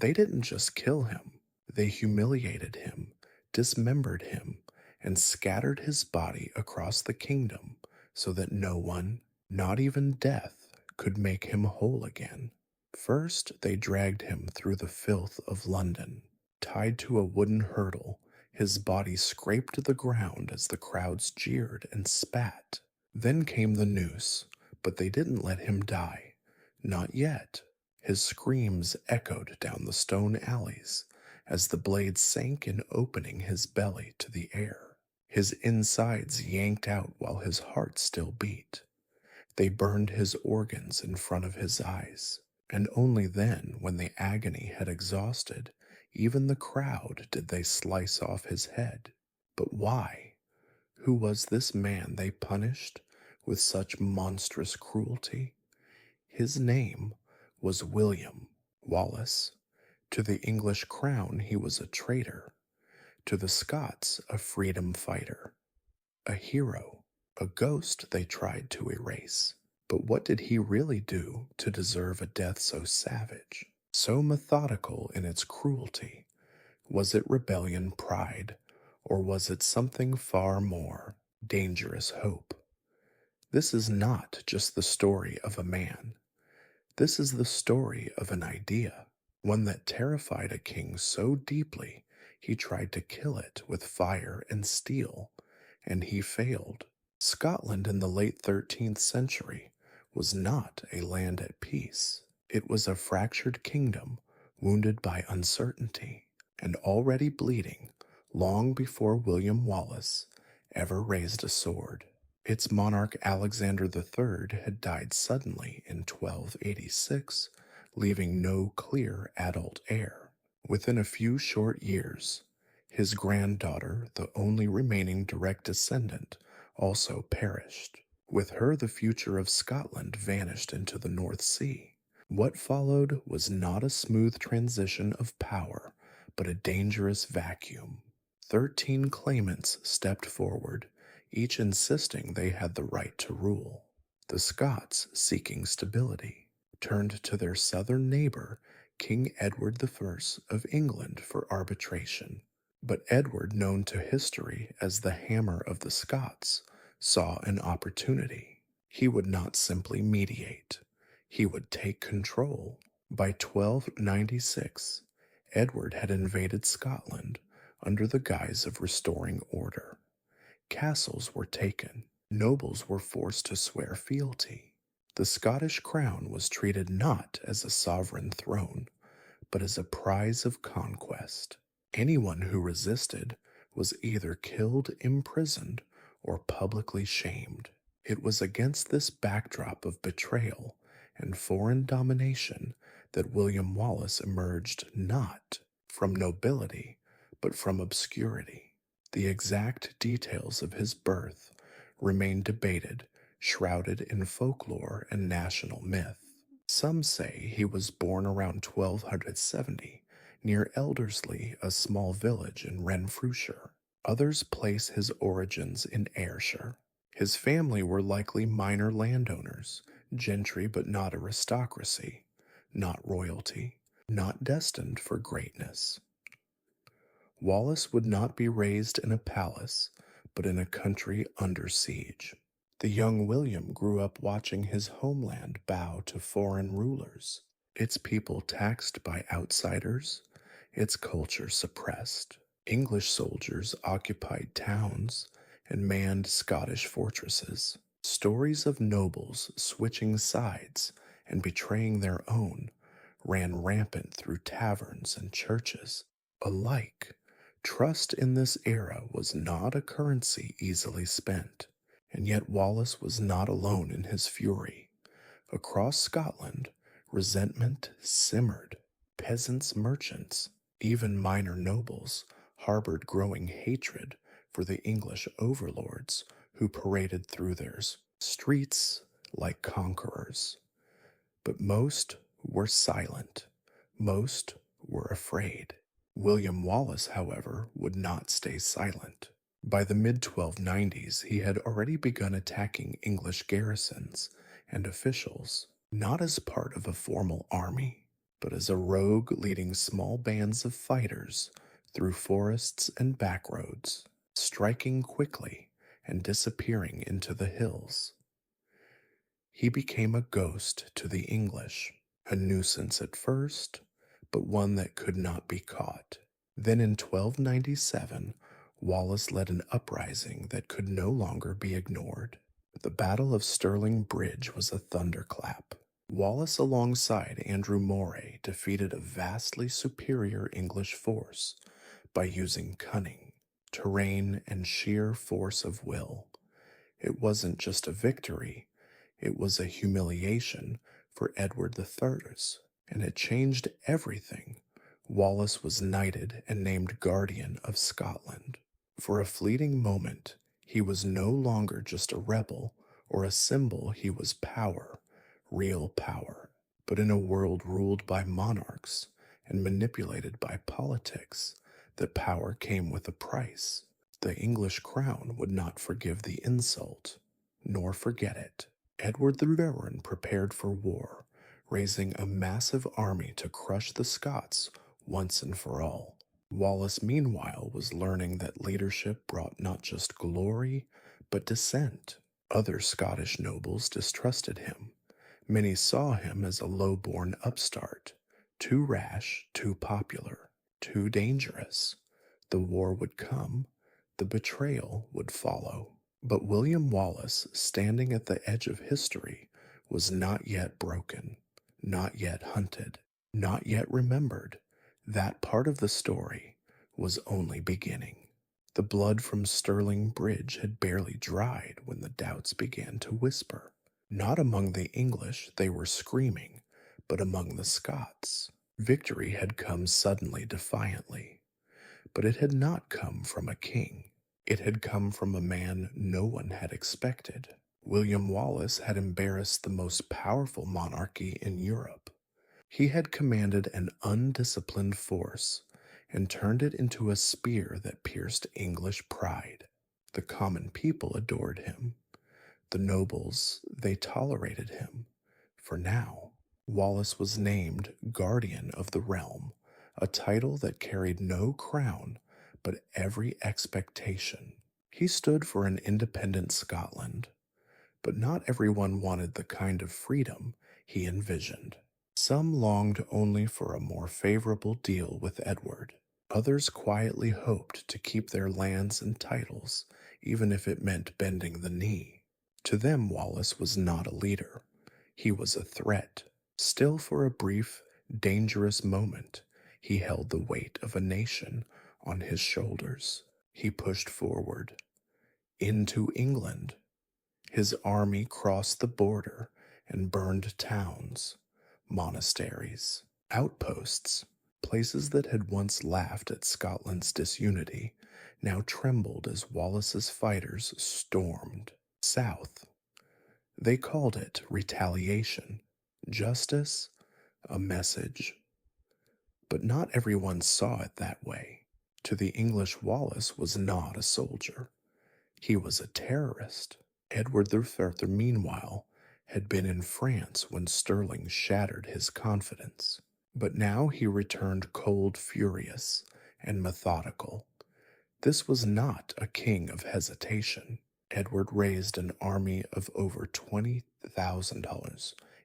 They didn't just kill him, they humiliated him, dismembered him, and scattered his body across the kingdom so that no one, not even death, could make him whole again. First, they dragged him through the filth of London. Tied to a wooden hurdle, his body scraped the ground as the crowds jeered and spat. Then came the noose, but they didn't let him die. Not yet. His screams echoed down the stone alleys as the blade sank in opening his belly to the air. His insides yanked out while his heart still beat. They burned his organs in front of his eyes, and only then, when the agony had exhausted even the crowd, did they slice off his head. But why? Who was this man they punished with such monstrous cruelty? His name was William Wallace. To the English crown he was a traitor, to the Scots a freedom fighter, a hero, a ghost they tried to erase. But what did he really do to deserve a death so savage, so methodical in its cruelty? Was it rebellion, pride, or was it something far more, dangerous hope? This is not just the story of a man. This is the story of an idea, one that terrified a king so deeply he tried to kill it with fire and steel, and he failed. Scotland in the late 13th century was not a land at peace. It was a fractured kingdom, wounded by uncertainty, and already bleeding long before William Wallace ever raised a sword. Its monarch Alexander III had died suddenly in 1286, leaving no clear adult heir. Within a few short years, his granddaughter, the only remaining direct descendant, also perished. With her, the future of Scotland vanished into the North Sea. What followed was not a smooth transition of power, but a dangerous vacuum. 13 claimants stepped forward, each insisting they had the right to rule. The Scots, seeking stability, turned to their southern neighbor, King Edward I of England, for arbitration. But Edward, known to history as the Hammer of the Scots, saw an opportunity. He would not simply mediate, he would take control. By 1296, Edward had invaded Scotland under the guise of restoring order. Castles were taken, nobles were forced to swear fealty. The Scottish crown was treated not as a sovereign throne, but as a prize of conquest. Anyone who resisted was either killed, imprisoned, or publicly shamed. It was against this backdrop of betrayal and foreign domination that William Wallace emerged not from nobility, but from obscurity. The exact details of his birth remain debated, shrouded in folklore and national myth. Some say he was born around 1270, near Elderslie, a small village in Renfrewshire. Others place his origins in Ayrshire. His family were likely minor landowners, gentry but not aristocracy, not royalty, not destined for greatness. Wallace would not be raised in a palace, but in a country under siege. The young William grew up watching his homeland bow to foreign rulers, its people taxed by outsiders, its culture suppressed. English soldiers occupied towns and manned Scottish fortresses. Stories of nobles switching sides and betraying their own ran rampant through taverns and churches. Alike, trust in this era was not a currency easily spent, and yet Wallace was not alone in his fury. Across Scotland, resentment simmered. Peasants, merchants, even minor nobles harbored growing hatred for the English overlords who paraded through their streets like conquerors. But most were silent. Most were afraid. William Wallace, however, would not stay silent. By the mid-1290s, he had already begun attacking English garrisons and officials, not as part of a formal army, but as a rogue leading small bands of fighters through forests and backroads, striking quickly and disappearing into the hills. He became a ghost to the English, a nuisance at first, but one that could not be caught. Then in 1297, Wallace led an uprising that could no longer be ignored. The Battle of Stirling Bridge was a thunderclap. Wallace, alongside Andrew Moray, defeated a vastly superior English force by using cunning, terrain, and sheer force of will. It wasn't just a victory, it was a humiliation for Edward III's, and it changed everything. Wallace was knighted and named Guardian of Scotland. For a fleeting moment, he was no longer just a rebel or a symbol, he was power, real power. But in a world ruled by monarchs and manipulated by politics, that power came with a price. The English crown would not forgive the insult, nor forget it. Edward the Reverend prepared for war, raising a massive army to crush the Scots once and for all. Wallace, meanwhile, was learning that leadership brought not just glory, but dissent. Other Scottish nobles distrusted him. Many saw him as a low-born upstart, too rash, too popular, too dangerous. The war would come, the betrayal would follow. But William Wallace, standing at the edge of history, was not yet broken, not yet hunted, not yet remembered. That part of the story was only beginning. The blood from Stirling Bridge had barely dried when the doubts began to whisper. Not among the English, they were screaming, but among the Scots. Victory had come suddenly, defiantly. But it had not come from a king. It had come from a man no one had expected. William Wallace had embarrassed the most powerful monarchy in Europe. He had commanded an undisciplined force and turned it into a spear that pierced English pride. The common people adored him. The nobles, they tolerated him. For now, Wallace was named Guardian of the Realm, a title that carried no crown but every expectation. He stood for an independent Scotland, but not everyone wanted the kind of freedom he envisioned. Some longed only for a more favorable deal with Edward. Others quietly hoped to keep their lands and titles, even if it meant bending the knee. To them, Wallace was not a leader. He was a threat. Still, for a brief, dangerous moment, he held the weight of a nation on his shoulders. He pushed forward, into England. His army crossed the border and burned towns, monasteries, outposts. Places that had once laughed at Scotland's disunity now trembled as Wallace's fighters stormed south. They called it retaliation, justice, a message. But not everyone saw it that way. To the English, Wallace was not a soldier. He was a terrorist. Edward III, meanwhile, had been in France when Stirling shattered his confidence. But now he returned cold, furious, and methodical. This was not a king of hesitation. Edward raised an army of over 20,000,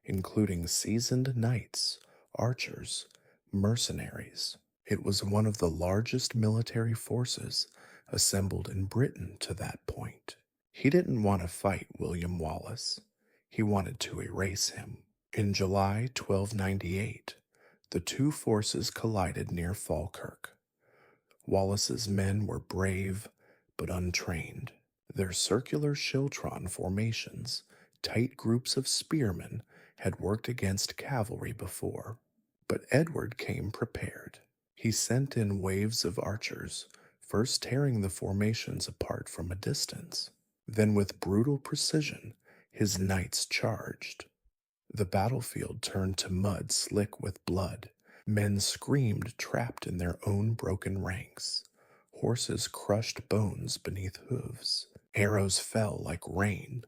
including seasoned knights, archers, mercenaries. It was one of the largest military forces assembled in Britain to that point. He didn't want to fight William Wallace. He wanted to erase him. In July 1298, the two forces collided near Falkirk. Wallace's men were brave but untrained. Their circular schiltron formations, tight groups of spearmen, had worked against cavalry before. But Edward came prepared. He sent in waves of archers, first tearing the formations apart from a distance. Then with brutal precision, his knights charged. The battlefield turned to mud slick with blood. Men screamed, trapped in their own broken ranks. Horses crushed bones beneath hooves. Arrows fell like rain.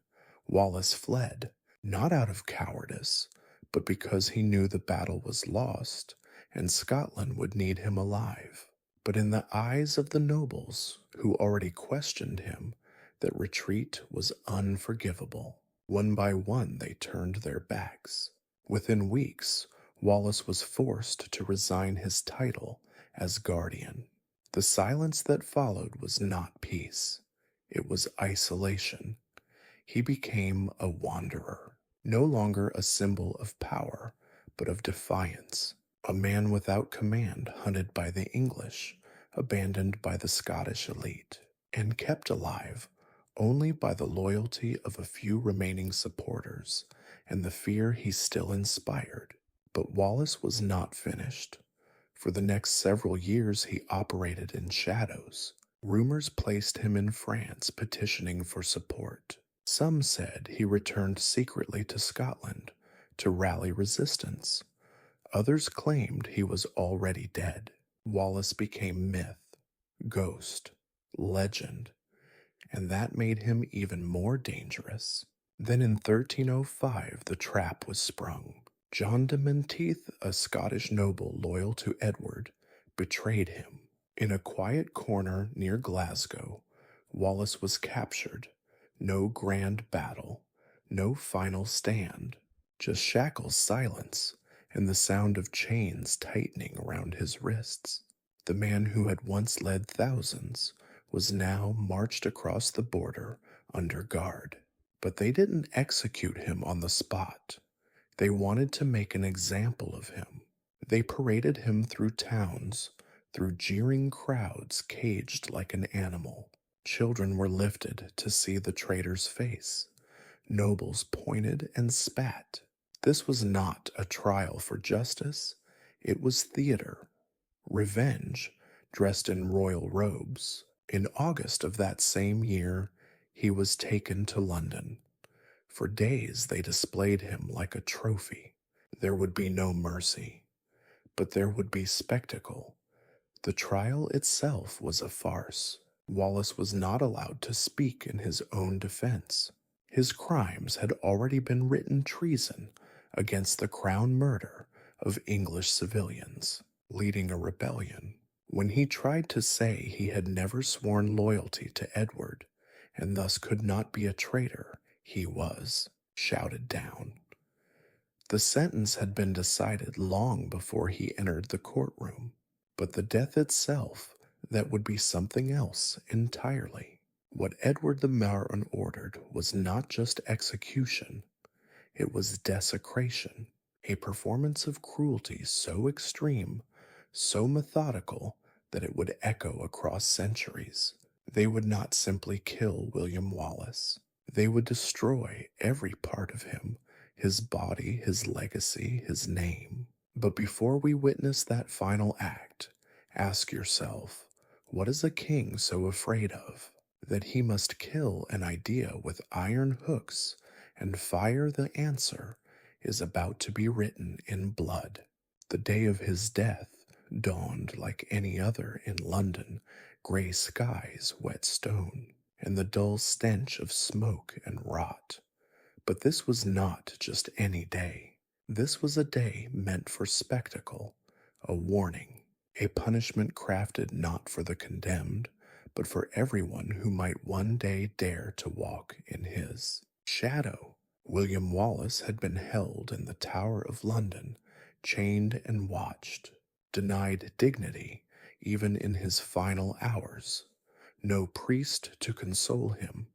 Wallace fled, not out of cowardice, but because he knew the battle was lost and Scotland would need him alive. But in the eyes of the nobles, who already questioned him, that retreat was unforgivable. One by one, they turned their backs. Within weeks, Wallace was forced to resign his title as guardian. The silence that followed was not peace, it was isolation. He became a wanderer, no longer a symbol of power, but of defiance. A man without command, hunted by the English, abandoned by the Scottish elite, and kept alive only by the loyalty of a few remaining supporters and the fear he still inspired. But Wallace was not finished. For the next several years, he operated in shadows. Rumors placed him in France petitioning for support. Some said he returned secretly to Scotland to rally resistance. Others claimed he was already dead. Wallace became myth, ghost, legend, and that made him even more dangerous. Then in 1305, the trap was sprung. John de Menteith, a Scottish noble loyal to Edward, betrayed him. In a quiet corner near Glasgow, Wallace was captured. No grand battle, no final stand, just shackles, silence, and the sound of chains tightening around his wrists. The man who had once led thousands was now marched across the border under guard. But they didn't execute him on the spot. They wanted to make an example of him. They paraded him through towns, through jeering crowds caged like an animal. Children were lifted to see the traitor's face. Nobles pointed and spat. This was not a trial for justice. It was theater. Revenge, dressed in royal robes. In August of that same year, he was taken to London. For days they displayed him like a trophy. There would be no mercy, but there would be spectacle. The trial itself was a farce. Wallace was not allowed to speak in his own defense. His crimes had already been written treason against the crown, murder of English civilians, leading a rebellion. When he tried to say he had never sworn loyalty to Edward, and thus could not be a traitor, he was shouted down. The sentence had been decided long before he entered the courtroom, but the death itself, that would be something else entirely. What Edward the Marron ordered was not just execution, it was desecration, a performance of cruelty so extreme, so methodical, that it would echo across centuries. They would not simply kill William Wallace. They would destroy every part of him, his body, his legacy, his name. But before we witness that final act, ask yourself, what is a king so afraid of? That he must kill an idea with iron hooks and fire? The answer is about to be written in blood. The day of his death dawned like any other in London, gray skies, wet stone, and the dull stench of smoke and rot. But this was not just any day. This was a day meant for spectacle, a warning, a punishment crafted not for the condemned, but for everyone who might one day dare to walk in his shadow. William Wallace had been held in the Tower of London, chained and watched, denied dignity even in his final hours. No priest to console him,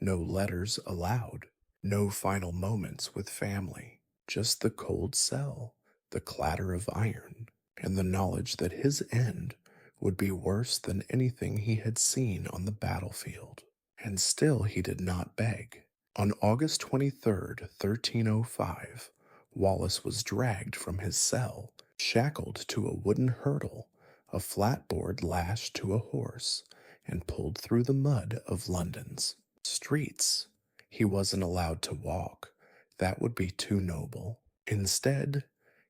no letters allowed, no final moments with family, just the cold cell, the clatter of iron, and the knowledge that his end would be worse than anything he had seen on the battlefield. And still he did not beg. On August 23rd, 1305, Wallace was dragged from his cell, shackled to a wooden hurdle, a flatboard lashed to a horse, and pulled through the mud of London's streets. He wasn't allowed to walk. That would be too noble. Instead,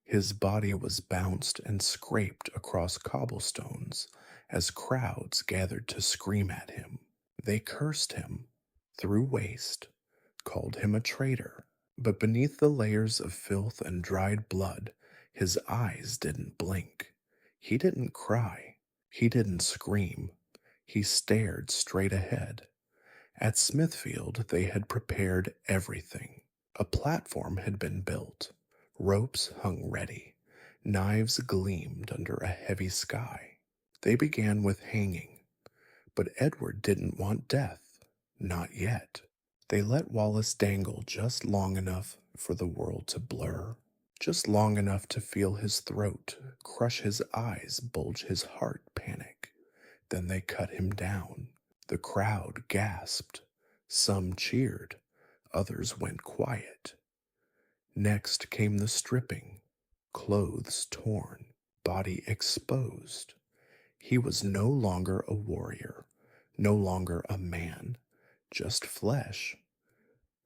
his body was bounced and scraped across cobblestones as crowds gathered to scream at him. They cursed him, threw waste, called him a traitor, But beneath the layers of filth and dried blood, his eyes didn't blink. He didn't cry. He didn't scream. He stared straight ahead. At Smithfield, they had prepared everything. A platform had been built. Ropes hung ready. Knives gleamed under a heavy sky. They began with hanging. But Edward didn't want death. Not yet. They let Wallace dangle just long enough for the world to blur, just long enough to feel his throat, crush his eyes, bulge his heart, panic. Then they cut him down. The crowd gasped. Some cheered. Others went quiet. Next came the stripping. Clothes torn, body exposed. He was no longer a warrior, no longer a man, just flesh.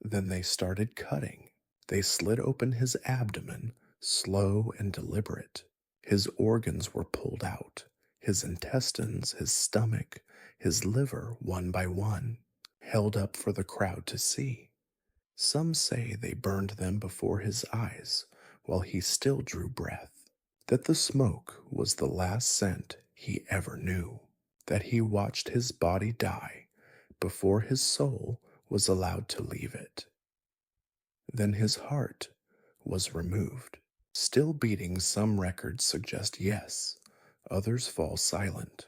Then they started cutting. They slit open his abdomen, slow and deliberate. His organs were pulled out, his intestines, his stomach, his liver, one by one, held up for the crowd to see. Some say they burned them before his eyes while he still drew breath, that the smoke was the last scent he ever knew, that he watched his body die before his soul was allowed to leave it. Then his heart was removed. Still beating, some records suggest yes, others fall silent.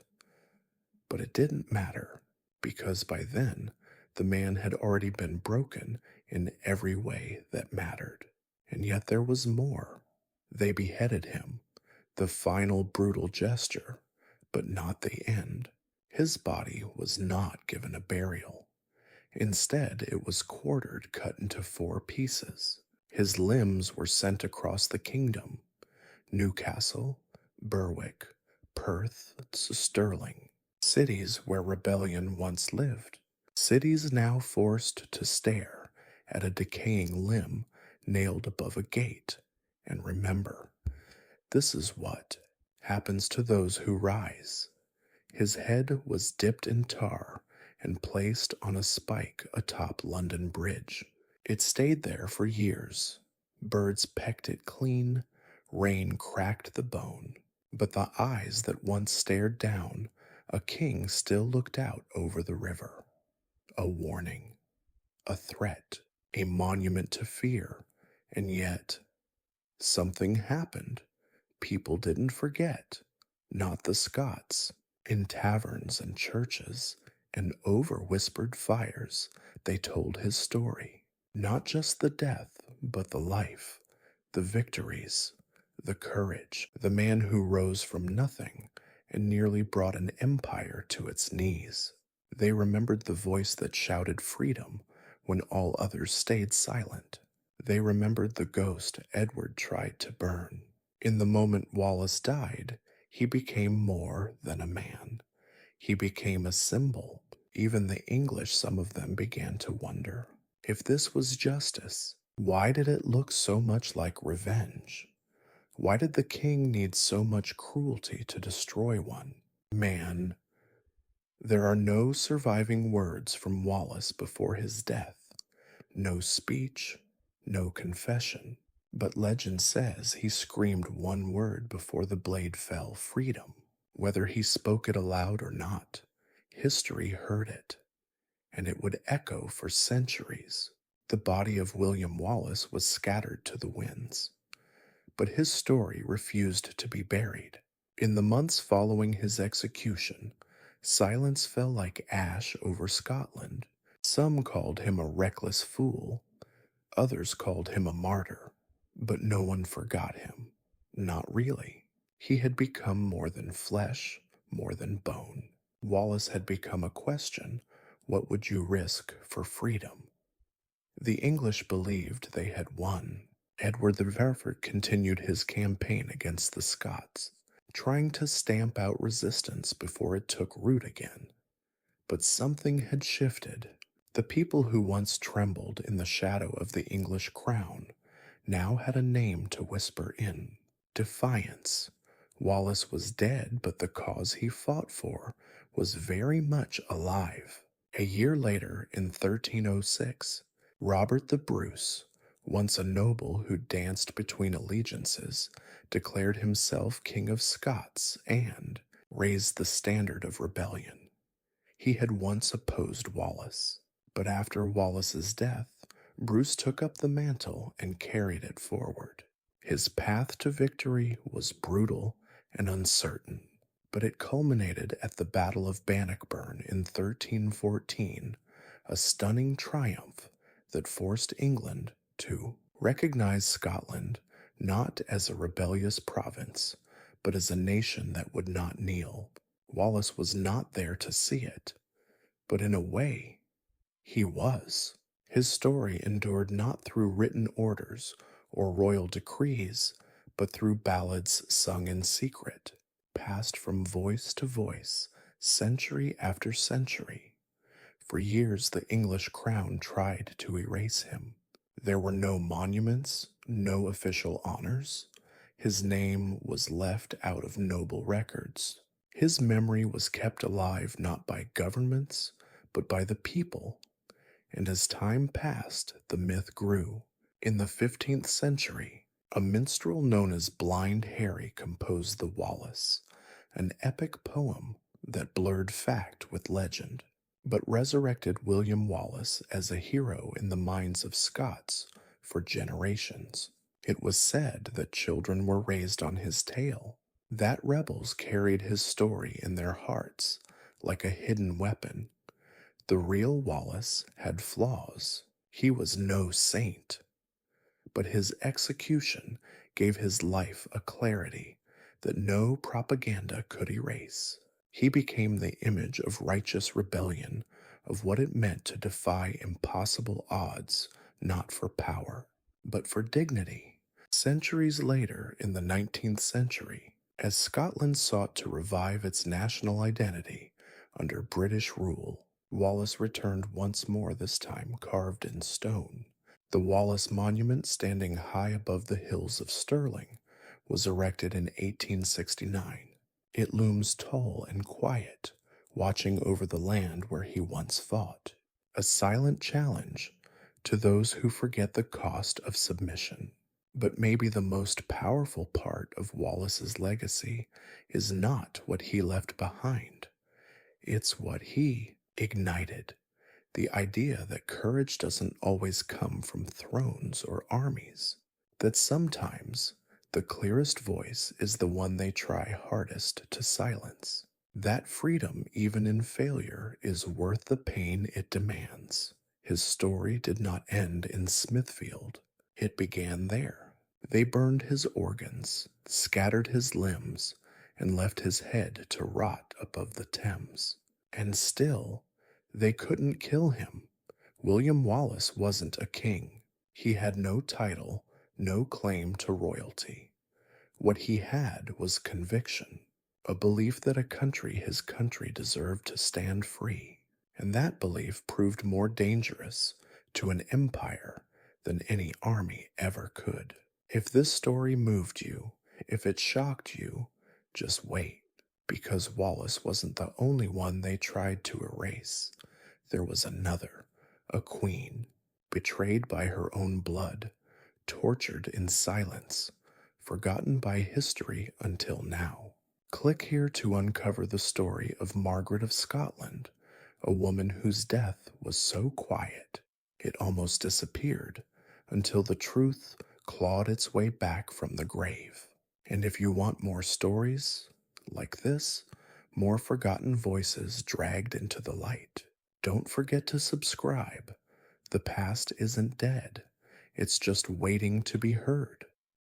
But it didn't matter, because by then the man had already been broken in every way that mattered. And yet there was more. They beheaded him, the final brutal gesture, but not the end. His body was not given a burial. Instead, it was quartered, cut into 4 pieces. His limbs were sent across the kingdom: Newcastle, Berwick, Perth, Stirling, cities where rebellion once lived, cities now forced to stare at a decaying limb nailed above a gate. And remember, this is what happens to those who rise. His head was dipped in tar and placed on a spike atop London Bridge. It stayed there for years. Birds pecked it clean, rain cracked the bone. But the eyes that once stared down, a king still looked out over the river. A warning, a threat, a monument to fear. And yet, something happened. People didn't forget. Not the Scots. In taverns and churches and over whispered fires, they told his story. Not just the death, but the life, the victories, the courage, the man who rose from nothing and nearly brought an empire to its knees. They remembered the voice that shouted freedom when all others stayed silent. They remembered the ghost Edward tried to burn. In the moment Wallace died, he became more than a man. He became a symbol. Even the English, some of them, began to wonder if this was justice. Why did it look so much like revenge? Why did the king need so much cruelty to destroy one? Man, there are no surviving words from Wallace before his death. No speech, no confession. But legend says he screamed one word before the blade fell: freedom. Whether he spoke it aloud or not, history heard it, and it would echo for centuries. The body of William Wallace was scattered to the winds, but his story refused to be buried. In the months following his execution, silence fell like ash over Scotland. Some called him a reckless fool, others called him a martyr, but no one forgot him. Not really. He had become more than flesh, more than bone. Wallace had become a question: what would you risk for freedom? The English believed they had won. Edward the Betrayal continued his campaign against the Scots, trying to stamp out resistance before it took root again. But something had shifted. The people who once trembled in the shadow of the English crown now had a name to whisper in: defiance. Wallace was dead, but the cause he fought for was very much alive. A year later, in 1306, Robert the Bruce, Once a noble who danced between allegiances, declared himself King of Scots and raised the standard of rebellion. He had once opposed Wallace, but after Wallace's death, Bruce took up the mantle and carried it forward. His path to victory was brutal and uncertain, but it culminated at the Battle of Bannockburn in 1314, a stunning triumph that forced England to recognize Scotland not as a rebellious province, but as a nation that would not kneel. Wallace was not there to see it, but in a way, he was. His story endured not through written orders or royal decrees, but through ballads sung in secret, passed from voice to voice, century after century. For years, the English crown tried to erase him. There were no monuments, no official honors. His name was left out of noble records. His memory was kept alive not by governments, but by the people. And as time passed, the myth grew. In the 15th century, a minstrel known as Blind Harry composed the Wallace, an epic poem that blurred fact with legend, but resurrected William Wallace as a hero in the minds of Scots for generations. It was said that children were raised on his tale, that rebels carried his story in their hearts like a hidden weapon. The real Wallace had flaws. He was no saint, but his execution gave his life a clarity that no propaganda could erase. He became the image of righteous rebellion, of what it meant to defy impossible odds, not for power, but for dignity. Centuries later, in the 19th century, as Scotland sought to revive its national identity under British rule, Wallace returned once more, this time carved in stone. The Wallace Monument, standing high above the hills of Stirling, was erected in 1869. It looms tall and quiet, watching over the land where he once fought, a silent challenge to those who forget the cost of submission. But maybe the most powerful part of Wallace's legacy is not what he left behind. It's what he ignited. The idea that courage doesn't always come from thrones or armies, that sometimes the clearest voice is the one they try hardest to silence. That freedom, even in failure, is worth the pain it demands. His story did not end in Smithfield. It began there. They burned his organs, scattered his limbs, and left his head to rot above the Thames. And still, they couldn't kill him. William Wallace wasn't a king. He had no title, no claim to royalty. What he had was conviction, a belief that his country deserved to stand free. And that belief proved more dangerous to an empire than any army ever could. If this story moved you, if it shocked you, just wait, because Wallace wasn't the only one they tried to erase. There was another, a queen, betrayed by her own blood, tortured in silence, forgotten by history until now. Click here to uncover the story of Margaret of Scotland, a woman whose death was so quiet it almost disappeared until the truth clawed its way back from the grave. And if you want more stories like this, more forgotten voices dragged into the light, don't forget to subscribe. The past isn't dead, it's just waiting to be heard.